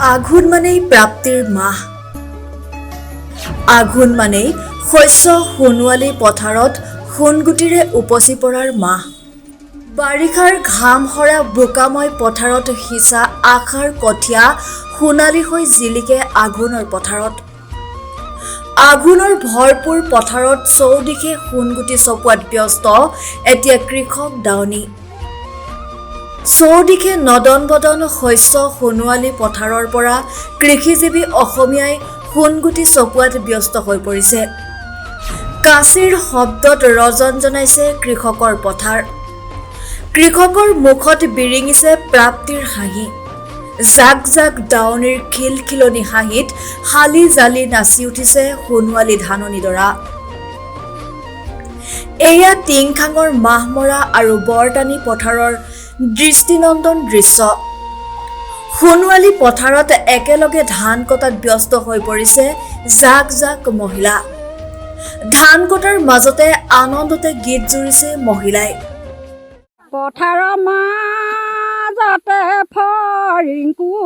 আঘোণ মানেই প্ৰাপ্তিৰ মাহ। আঘোণ মানেই শস্য সোণোৱালী পথাৰত সোণগুটিৰে উপচি পৰাৰ মাহ। বাৰিষাৰ ঘাম সৰা বোকাময় পথাৰত সিঁচা আশাৰ কঠীয়া সোণালী হৈ জিলিকে আঘোণৰ পথাৰত। আঘোণৰ ভৰপূৰ পথাৰত চৌদিশে সোণগুটি চপোৱাত ব্যস্ত এতিয়া কৃষক দাৱনী। চৌদিশে নদন বদন শস্য সোণোৱালী পথাৰৰ পৰা কৃষিজীৱী অসমীয়াই সোণগুটি চপোৱাত ব্যস্ত হৈ পৰিছে। কাঁচিৰ শব্দত ৰজন জনাইছে কৃষকৰ পথাৰ। কৃষকৰ মুখত বিৰিঙিছে প্ৰাপ্তিৰ হাঁহি। জাক জাক দাৱনীৰ খিলখিলনি হাঁহিত শালি জালি নাচি উঠিছে সোণোৱালী ধাননিডৰা। এয়া টিংখাঙৰ মাহমৰা আৰু বৰটানী পথাৰৰ দৃষ্টিনন্দন দৃশ্য। সোণোৱালী পথাৰত একেলগে ধান কটাত ব্যস্ত হৈ পৰিছে জাক জাক মহিলা। ধান কটাৰ মাজতে আনন্দতে গীত জুৰিছে মহিলাই। পথাৰৰ মাজতে ফৰিংকুমলীয়া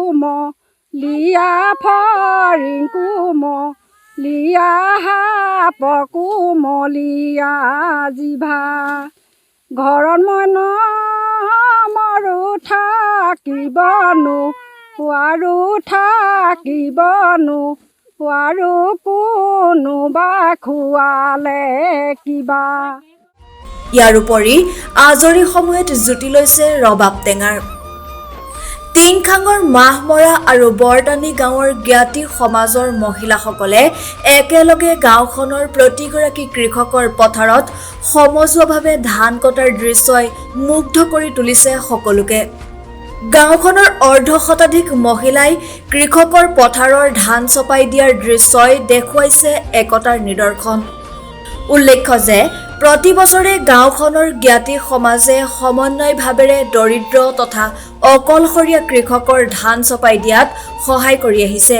সাপকুমলীয়া জিভা ঘৰত মই নমৰো থাকিবনো আৰু কোনোবা খোৱালে কিবা। ইয়াৰ উপৰি আজৰি সময়ত জুতি লৈছে ৰবাব টেঙাৰ। টিংখাঙৰ মাহমৰা আৰু বৰটানী গাঁৱৰ জ্ঞাতি সমাজৰ মহিলাসকলে একেলগে গাঁওখনৰ প্ৰতিগৰাকী কৃষকৰ পথাৰত সমজুৱাভাৱে ধান কটাৰ দৃশ্যই মুগ্ধ কৰি তুলিছে সকলোকে। গাঁওখনৰ অৰ্ধশতাধিক মহিলাই কৃষকৰ পথাৰৰ ধান চপাই দিয়াৰ দৃশ্যই দেখুৱাইছে একতাৰ নিদৰ্শন। উল্লেখ্য যে প্ৰতি বছৰে গাঁওখনৰ জ্ঞাতি সমাজে সমন্বয়ভাৱেৰে দৰিদ্ৰ তথা অকলশৰীয়া কৃষকৰ ধান চপাই দিয়াত সহায় কৰি আহিছে।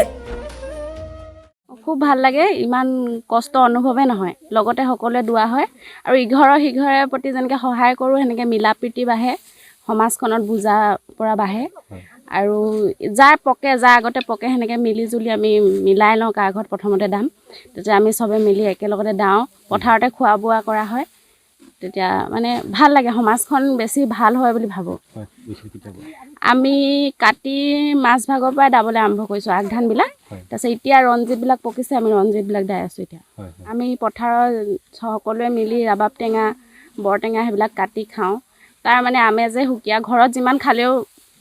খুব ভাল লাগে, ইমান কষ্ট অনুভৱেই নহয়, লগতে সকলোৱে দোৱা হয় আৰু ইঘৰৰ সিঘৰে প্ৰতি যেনেকৈ সহায় কৰোঁ সেনেকৈ মিলা প্ৰীতি বাঢ়ে, সমাজখনত বুজা পৰা বাঢ়ে আৰু যাৰ আগতে পকে সেনেকৈ মিলি জুলি আমি মিলাই লওঁ কাৰ ঘৰত প্ৰথমতে দাম, তেতিয়া আমি চবে মিলি একেলগতে দাওঁ, পথাৰতে খোৱা বোৱা কৰা হয়, তেতিয়া মানে ভাল লাগে, সমাজখন বেছি ভাল হয় বুলি ভাবোঁ। আমি কাতি মাজভাগৰ পৰাই দাবলৈ আৰম্ভ কৰিছোঁ আগধানবিলাক, তাৰপিছত এতিয়া ৰঞ্জিতবিলাক পকিছে, আমি ৰঞ্জিতবিলাক দাই আছোঁ এতিয়া। আমি পথাৰৰ সকলোৱে মিলি ৰাবাব টেঙা বৰটেঙা সেইবিলাক কাটি খাওঁ, তাৰ মানে আমেজে সুকীয়া। ঘৰত যিমান খালেও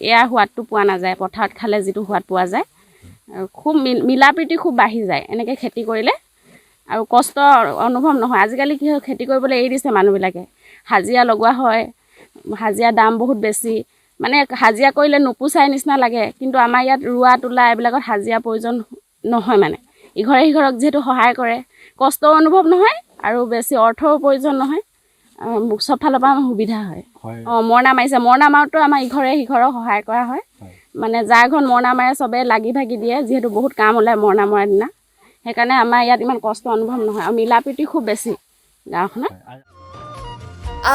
এয়াৰ সোৱাদটো পোৱা নাযায়, পথাৰত খালে যিটো সোৱাদ পোৱা যায়, খুব মিলা প্ৰীতি খুব বাঢ়ি যায় এনেকৈ খেতি কৰিলে আৰু কষ্ট অনুভৱ নহয়। আজিকালি কি হয়, খেতি কৰিবলৈ এৰি দিছে মানুহবিলাকে, হাজিৰা লগোৱা হয়, হাজিৰা দাম বহুত বেছি, মানে হাজিৰা কৰিলে নোপোচাই নিচিনা লাগে, কিন্তু আমাৰ ইয়াত ৰোৱা তোলা এইবিলাকত হাজিৰা প্ৰয়োজন নহয়, মানে ইঘৰে সিঘৰক যিহেতু সহায় কৰে, কষ্ট অনুভৱ নহয় আৰু বেছি অৰ্থৰো প্ৰয়োজন নহয়, চব ফালৰ পৰা আমাৰ সুবিধা হয়। মৰণা মাৰিছে, মৰণা মাৰোঁতেও আমাৰ ইঘৰে সিঘৰক সহায় কৰা হয়, মানে যাৰ ঘৰত মৰণা মাৰে চবেই লাগি ভাগি দিয়ে, যিহেতু বহুত কাম ওলায় মৰণা মৰাৰ দিনা, সেইকাৰণে আমাৰ ইয়াত ইমান কষ্ট অনুভৱ নহয় আৰু মিলা প্ৰীতি খুব বেছি গাঁওখনত।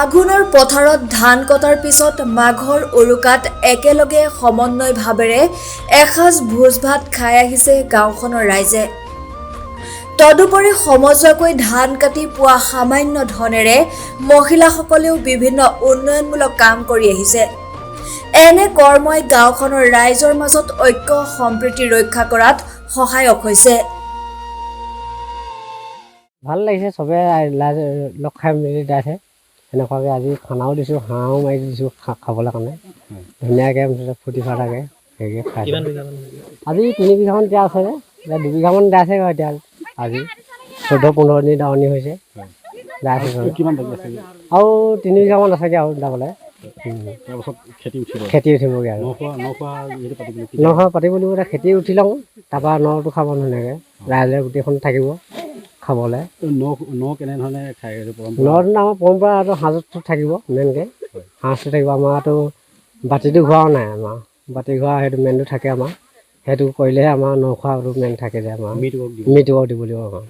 আঘোণৰ পথাৰত ধান কটাৰ পিছত মাঘৰ উৰুকাত একেলগে সমন্বয়ভাৱেৰে এসাঁজ ভোজ ভাত খাই আহিছে গাঁওখনৰ ৰাইজে। তদুপৰি সমজুৱাকৈ ধান কাটি পোৱা সামান্য ধনেৰে মহিলাসকলেও বিভিন্ন উন্নয়নমূলক কাম কৰি আহিছে। এনে কৰ্মই গাঁওখনৰ ৰাইজৰ মাজত ঐক্য সম্প্ৰীতি ৰক্ষা কৰাত সহায়ক হৈছে। ভাল লাগিছে, চবে লগ খাই মেলি দাইছে, সেনেকুৱাকৈ আজি খানাও দিছোঁ, হাঁহো মাৰি দিছোঁ খাবলৈ কাৰণে, ধুনীয়াকৈ ফূৰ্তি ফাৰ্তাকৈ হেৰিকৈ খাইছোঁ। আজি 3 বিঘামান দিয়া আছে যে, এতিয়া 2 বিঘামান দাইছে এতিয়া, আজি 14-15 দিন দাৱনি হৈছে, দাইছে আৰু 3 বিঘামান আছেগৈ আৰু দাবলৈ, খেতি উঠিবগৈ আৰু নখোৱা পাতিব লাগিব। এতিয়া খেতি উঠি লওঁ, তাৰপৰা নটো খাব ধুনীয়াকৈ, ৰাইজে গোটেইখন থাকিব খাবলৈ। কেনেধৰণে খাই নদিনা আমাৰ পৰম্পৰাটো সাঁজটো থাকিব, মেইনকৈ সাঁজটো থাকিব। আমাৰতো বাতিটো ঘোৰাও নাই, আমাৰ বাতি ঘোৰা সেইটো মেইনটো থাকে আমাৰ, সেইটো কৰিলেহে আমাৰ নখোৱাটো মেইন থাকে যে আমাৰ মিটুকক দিব লাগিব। আমাৰ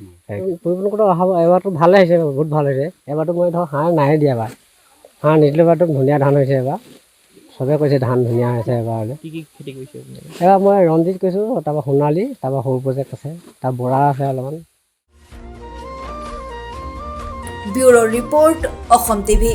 পৰিৱৰ্তন অহা এবাৰটো ভালে হৈছে, বহুত ভাল হৈছে। এবাৰটো মই ধৰক হাঁহ নাই দিয়া, এবাৰ হাঁহ নিদিলোঁ, এবাৰটো ধুনীয়া ধান হৈছে। এবাৰ চবে কৈছে ধান ধুনীয়া হৈছে এবাৰলৈ। কি কি খেতি কৰিছে আপুনি? এবাৰ মই ৰঞ্জিত কৈছোঁ, তাৰপৰা সোণালী, তাৰপৰা সৰু প্ৰজেক্ট আছে, তাৰ বৰা আছে অলপমান। Bureau' report, Assam TV.